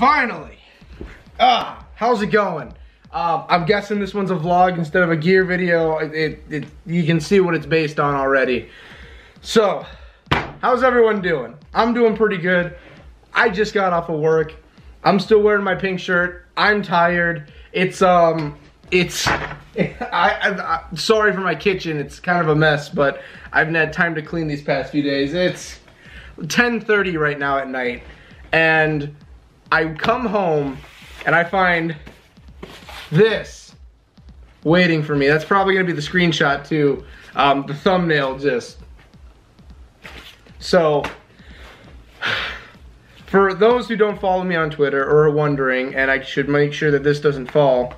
Finally! How's it going? I'm guessing this one's a vlog instead of a gear video. You can see what it's based on already. So, how's everyone doing? I'm doing pretty good. I just got off of work. I'm still wearing my pink shirt. I'm tired. Sorry for my kitchen. It's kind of a mess, but I haven't had time to clean these past few days. It's 10:30 right now at night, and I come home and I find this waiting for me. That's probably gonna be the screenshot too. The thumbnail just. So, for those who don't follow me on Twitter or are wondering, and I should make sure that this doesn't fall,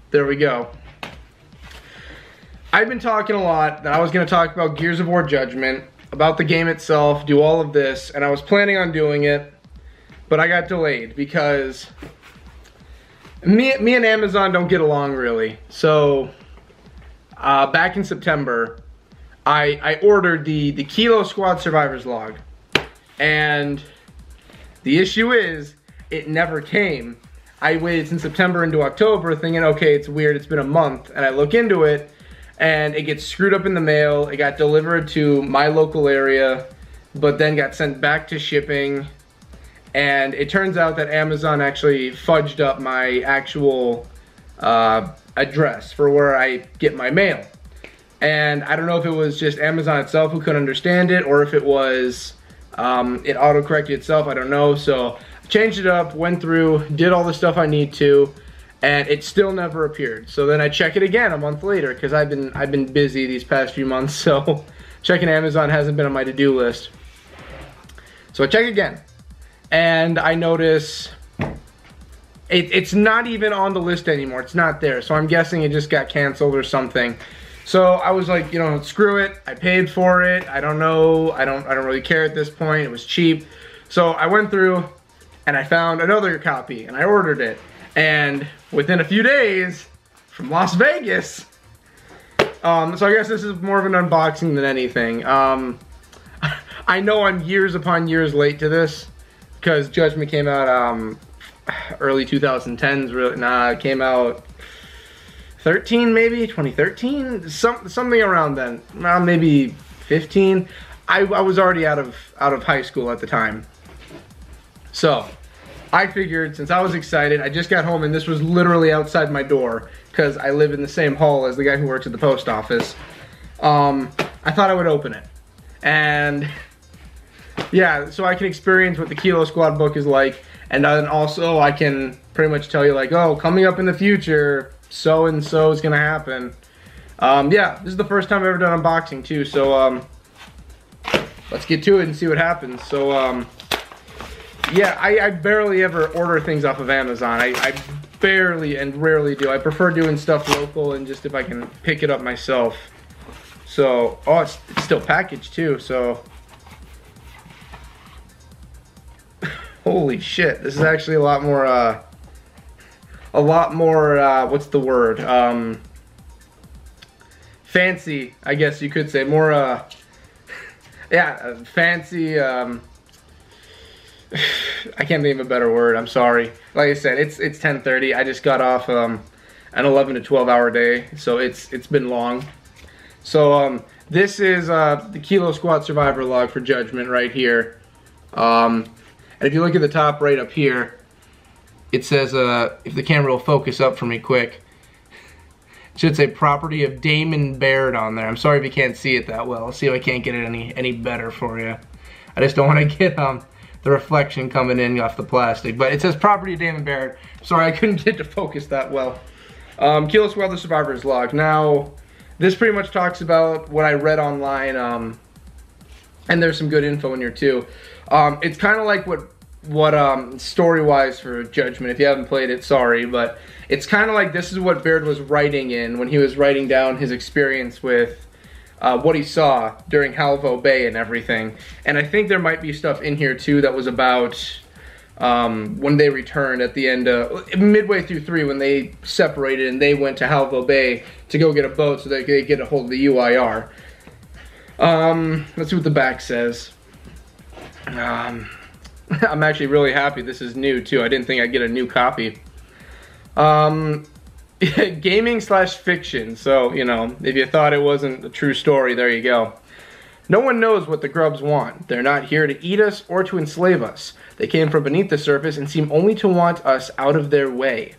there we go. I've been talking a lot that I was gonna talk about Gears of War Judgment, about the game itself, do all of this, and I was planning on doing it, but I got delayed because me and Amazon don't get along really. So back in September, I ordered the Kilo Squad Survivors log, and the issue is it never came. I waited since September into October thinking, okay, it's weird, it's been a month, and I look into it and it gets screwed up in the mail. It got delivered to my local area, but then got sent back to shipping. And it turns out that Amazon actually fudged up my actual address for where I get my mail. And I don't know if it was just Amazon itself who couldn't understand it, or if it was, it auto-corrected itself, I don't know. So I changed it up, went through, did all the stuff I need to, and it still never appeared. So then I check it again a month later, because I've been busy these past few months, so checking Amazon hasn't been on my to-do list. So I check again. And I notice it's not even on the list anymore. It's not there. So I'm guessing it just got canceled or something. So I was like, you know, screw it. I paid for it. I don't know. I don't really care at this point. It was cheap. So I went through and I found another copy and I ordered it. And within a few days from Las Vegas. So I guess this is more of an unboxing than anything. I know I'm years upon years late to this, because Judgment came out early 2010s. Really, nah, it came out 13 maybe, 2013, something around then. Maybe 15. I was already out of high school at the time. So I figured, since I was excited, I just got home and this was literally outside my door because I live in the same hall as the guy who works at the post office. I thought I would open it, and yeah, so I can experience what the Kilo Squad book is like, and then also I can pretty much tell you, like, oh, coming up in the future, so and so is gonna happen. Yeah, this is the first time I've ever done unboxing too, so let's get to it and see what happens. So yeah, I barely ever order things off of Amazon. I barely and rarely do. I prefer doing stuff local and just if I can pick it up myself. So, oh, it's still packaged too, so. Holy shit, this is actually a lot more, what's the word? Fancy, I guess you could say. More, yeah, fancy, I can't think of a better word, I'm sorry. Like I said, it's 10:30, I just got off an 11 to 12 hour day, so it's been long. So, this is the Kilo Squad Survivor log for Judgment right here. And if you look at the top right up here, it says, if the camera will focus up for me quick, it should say property of Damon Baird on there. I'm sorry if you can't see it that well. I'll see if I can't get it any better for you. I just don't want to get the reflection coming in off the plastic. But it says property of Damon Baird. Sorry, I couldn't get to focus that well. Kilo Squad the Survivor's log. Now, this pretty much talks about what I read online, and there's some good info in here too. It's kind of like what story-wise for Judgment, if you haven't played it, sorry, but it's kind of like this is what Baird was writing in when he was writing down his experience with what he saw during Halvo Bay and everything. And I think there might be stuff in here too that was about when they returned at the end, midway through 3, when they separated and they went to Halvo Bay to go get a boat so they could get a hold of the UIR. Let's see what the back says. I'm actually really happy this is new too. I didn't think I'd get a new copy. Gaming slash fiction. So, you know, if you thought it wasn't a true story, there you go. No one knows what the grubs want. They're not here to eat us or to enslave us. They came from beneath the surface and seem only to want us out of their way.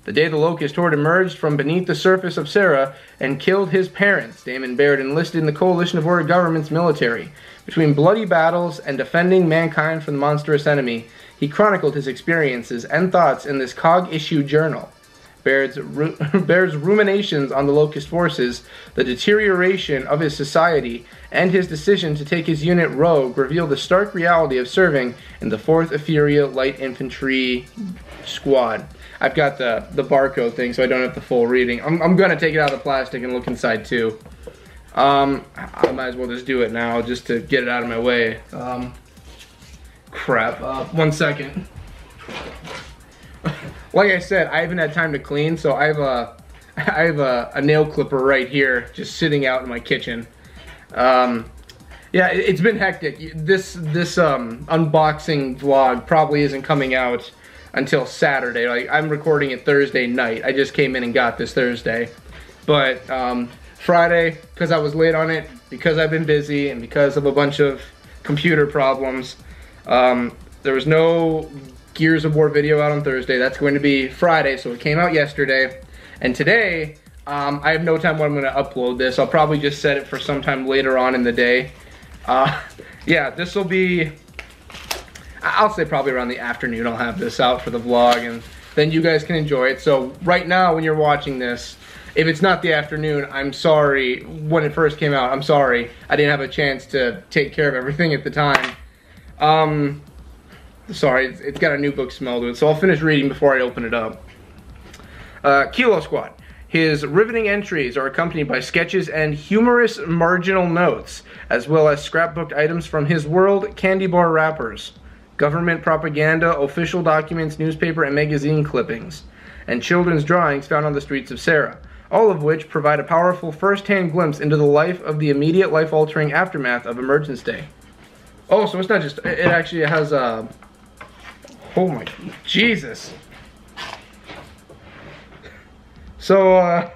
The day the locust horde emerged from beneath the surface of Sarah and killed his parents, Damon Baird enlisted in the coalition of world government's military. Between bloody battles and defending mankind from the monstrous enemy, he chronicled his experiences and thoughts in this cog-issue journal. Baird's ruminations on the locust forces, the deterioration of his society, and his decision to take his unit rogue reveal the stark reality of serving in the 4th Etheria Light Infantry Squad. I've got the barcode thing, so I don't have the full reading. I'm going to take it out of the plastic and look inside too. I might as well just do it now, just to get it out of my way. Crap. 1 second. Like I said, I haven't had time to clean, so I have a nail clipper right here, just sitting out in my kitchen. Yeah, it's been hectic. This unboxing vlog probably isn't coming out until Saturday. Like, I'm recording it Thursday night. I just came in and got this Thursday. But Friday, because I was late on it, because I've been busy, and because of a bunch of computer problems, there was no Gears of War video out on Thursday. That's going to be Friday, so it came out yesterday. And today, I have no time when I'm going to upload this. I'll probably just set it for sometime later on in the day. Yeah, this will be, I'll say probably around the afternoon I'll have this out for the vlog, and then you guys can enjoy it. So right now when you're watching this, if it's not the afternoon, I'm sorry. When it first came out, I'm sorry. I didn't have a chance to take care of everything at the time. Sorry, it's got a new book smell to it, so I'll finish reading before I open it up. Kilo Squad. His riveting entries are accompanied by sketches and humorous marginal notes, as well as scrapbooked items from his world, candy bar wrappers, government propaganda, official documents, newspaper and magazine clippings, and children's drawings found on the streets of Sarah, all of which provide a powerful first-hand glimpse into the life of the immediate life-altering aftermath of Emergence Day. Oh, so it's not just, it actually has a... Oh my, Jesus. So,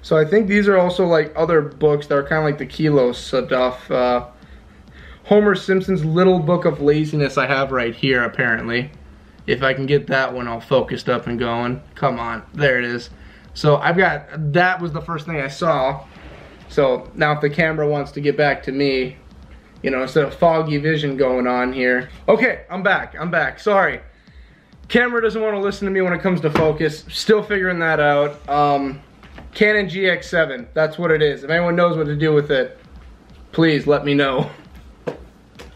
so I think these are also like other books that are kind of like the Kilo stuff. Homer Simpson's Little Book of Laziness I have right here, apparently. If I can get that one all focused up and going. Come on, there it is. So I've got, that was the first thing I saw. So now if the camera wants to get back to me, you know, instead of foggy vision going on here. Okay, I'm back, sorry. Camera doesn't want to listen to me when it comes to focus. Still figuring that out. Canon GX7, that's what it is. If anyone knows what to do with it, please let me know.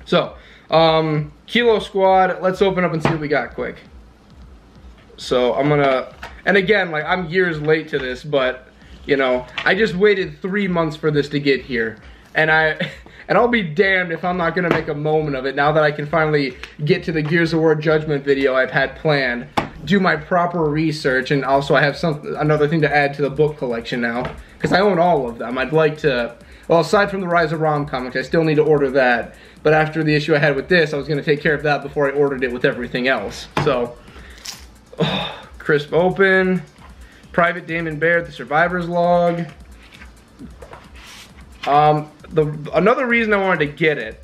So, Kilo Squad, let's open up and see what we got quick. So I'm gonna, and again, like, I'm years late to this, but, you know, I just waited 3 months for this to get here. And I'll be damned if I'm not gonna make a moment of it now that I can finally get to the Gears of War Judgment video I've had planned, do my proper research, and also I have another thing to add to the book collection now, because I own all of them. I'd like to, well, aside from the Rise of Rom comics, I still need to order that, but after the issue I had with this, I was gonna take care of that before I ordered it with everything else. So, oh, crisp open, Private Damon Baird, the Survivor's Log. Another reason I wanted to get it,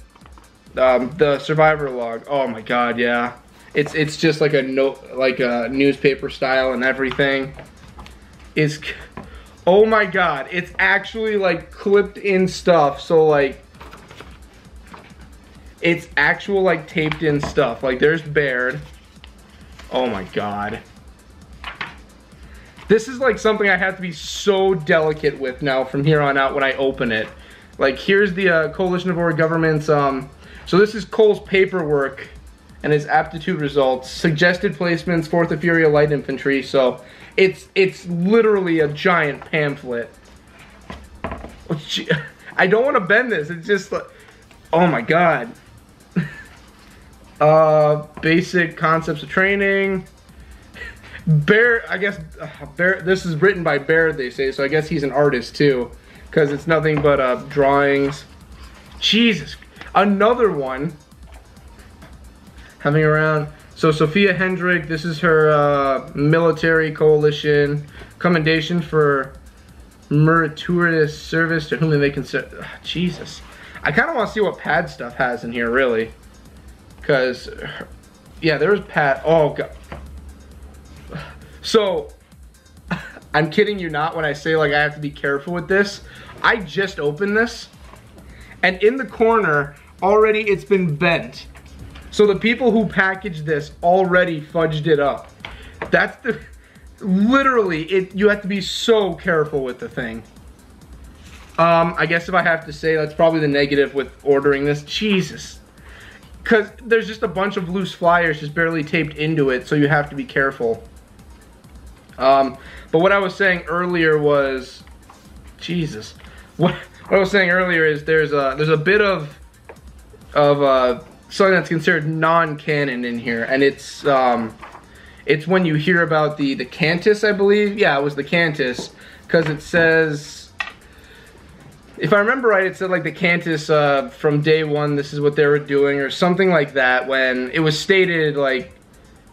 the Survivor Log. Oh my God, yeah, it's just like a note, like a newspaper style and everything. It's, oh my God, it's actually like clipped in stuff. So like, it's actual like taped in stuff. Like there's Baird. Oh my God. This is like something I have to be so delicate with now from here on out when I open it. Like here's the Coalition of World Governments, so this is Cole's paperwork and his aptitude results, suggested placements, 4th Etheria Light Infantry, so it's literally a giant pamphlet. Oh, gee, I don't want to bend this, it's just like, oh my God. Basic concepts of training. Baird, I guess, Baird, this is written by Baird, they say, so I guess he's an artist too, because it's nothing but drawings, Jesus. Another one. Having around. So Sophia Hendrick, this is her military coalition commendation for meritorious service to whom they may consider. Jesus. I kind of want to see what pad stuff has in here, really. Because, yeah, there's pad. Oh, God. So, I'm kidding you not when I say, like, I have to be careful with this. I just opened this, and in the corner, already it's been bent. So the people who packaged this already fudged it up. That's the, literally, you have to be so careful with the thing. I guess if I have to say, that's probably the negative with ordering this. Jesus. Because there's just a bunch of loose flyers just barely taped into it, so you have to be careful. But what I was saying earlier was, Jesus. What I was saying earlier is there's a bit of something that's considered non-canon in here, and it's when you hear about the Cantus, I believe. Yeah, it was the Cantus, because it says, if I remember right, it said like the Cantus from day one, this is what they were doing, or something like that. When it was stated like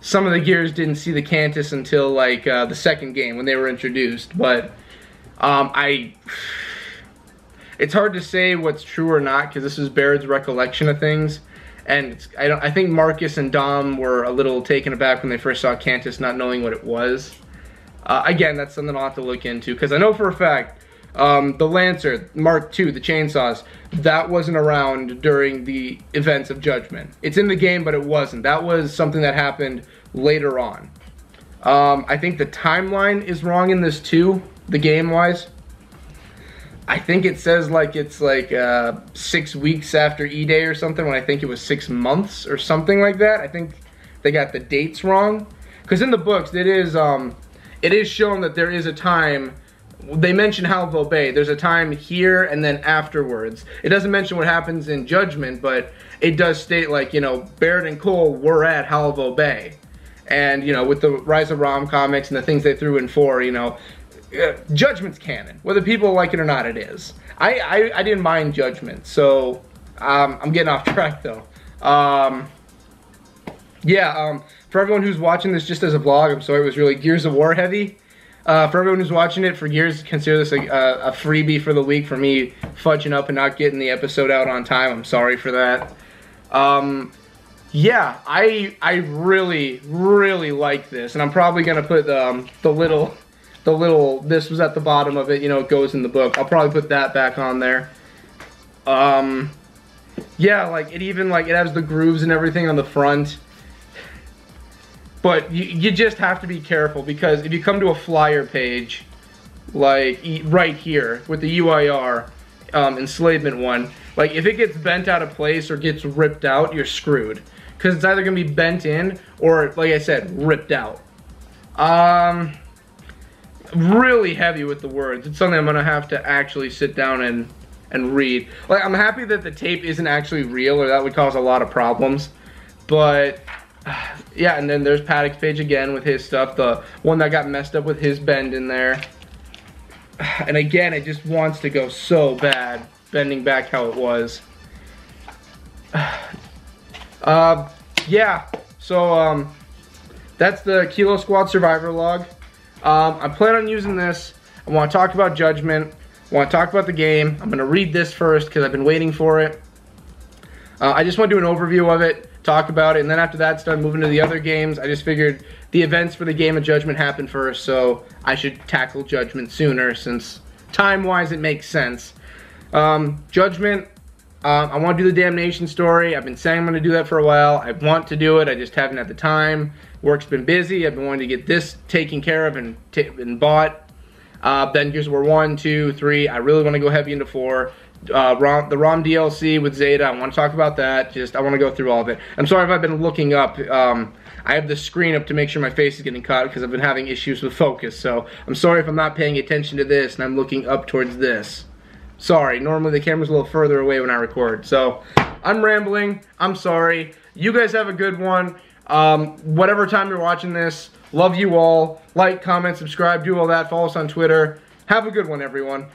some of the gears didn't see the Cantus until like the second game when they were introduced, but it's hard to say what's true or not because this is Baird's recollection of things, and I think Marcus and Dom were a little taken aback when they first saw Cantus, not knowing what it was. Again, that's something I'll have to look into because I know for a fact the Lancer Mark II, the chainsaws, that wasn't around during the events of Judgment. It's in the game, but it wasn't. That was something that happened later on. I think the timeline is wrong in this too, the game-wise. I think it says like it's like 6 weeks after E-Day or something, when I think it was 6 months or something like that. I think they got the dates wrong. Because in the books, it is shown that there is a time. They mention Halvo Bay. There's a time here and then afterwards. It doesn't mention what happens in Judgment, but it does state like, you know, Baird and Cole were at Halvo Bay. And, you know, with the Rise of Rom comics and the things they threw in for, you know, Judgment's canon. Whether people like it or not, it is. I didn't mind Judgment, so I'm getting off track though. For everyone who's watching this just as a vlog, I'm sorry it was really Gears of War heavy. For everyone who's watching it for Gears, consider this a freebie for the week for me fudging up and not getting the episode out on time. I'm sorry for that. Yeah, I really, really like this, and I'm probably gonna put the little this was at the bottom of it, you know, it goes in the book. I'll probably put that back on there. Yeah, like it even like it has the grooves and everything on the front. But you just have to be careful because if you come to a flyer page, like right here with the UIR enslavement one, like if it gets bent out of place or gets ripped out, you're screwed. Because it's either going to be bent in or, like I said, ripped out. Really heavy with the words. It's something I'm going to have to actually sit down and read. Like, I'm happy that the tape isn't actually real or that would cause a lot of problems. But yeah, and then there's Paddock's page again with his stuff, the one that got messed up with his bend in there. And again, it just wants to go so bad, bending back how it was. Yeah, so that's the Kilo Squad Survivor log. I plan on using this. I want to talk about Judgment. I want to talk about the game. I'm going to read this first because I've been waiting for it. I just want to do an overview of it, talk about it, and then after that's done, moving to the other games. I just figured the events for the game of Judgment happened first, so I should tackle Judgment sooner since time-wise it makes sense. Judgment, I want to do the Damnation story. I've been saying I'm going to do that for a while. I want to do it, I just haven't had the time. Work's been busy. I've been wanting to get this taken care of and bought. Then Gears of War 1, 2, 3. I really want to go heavy into 4. The ROM DLC with Zeta, I want to talk about that. I want to go through all of it. I'm sorry if I've been looking up. I have the screen up to make sure my face is getting caught because I've been having issues with focus. So I'm sorry if I'm not paying attention to this and I'm looking up towards this. Sorry, normally the camera's a little further away when I record. So I'm rambling. I'm sorry. You guys have a good one. Whatever time you're watching this, love you all. Like, comment, subscribe, do all that. Follow us on Twitter. Have a good one, everyone.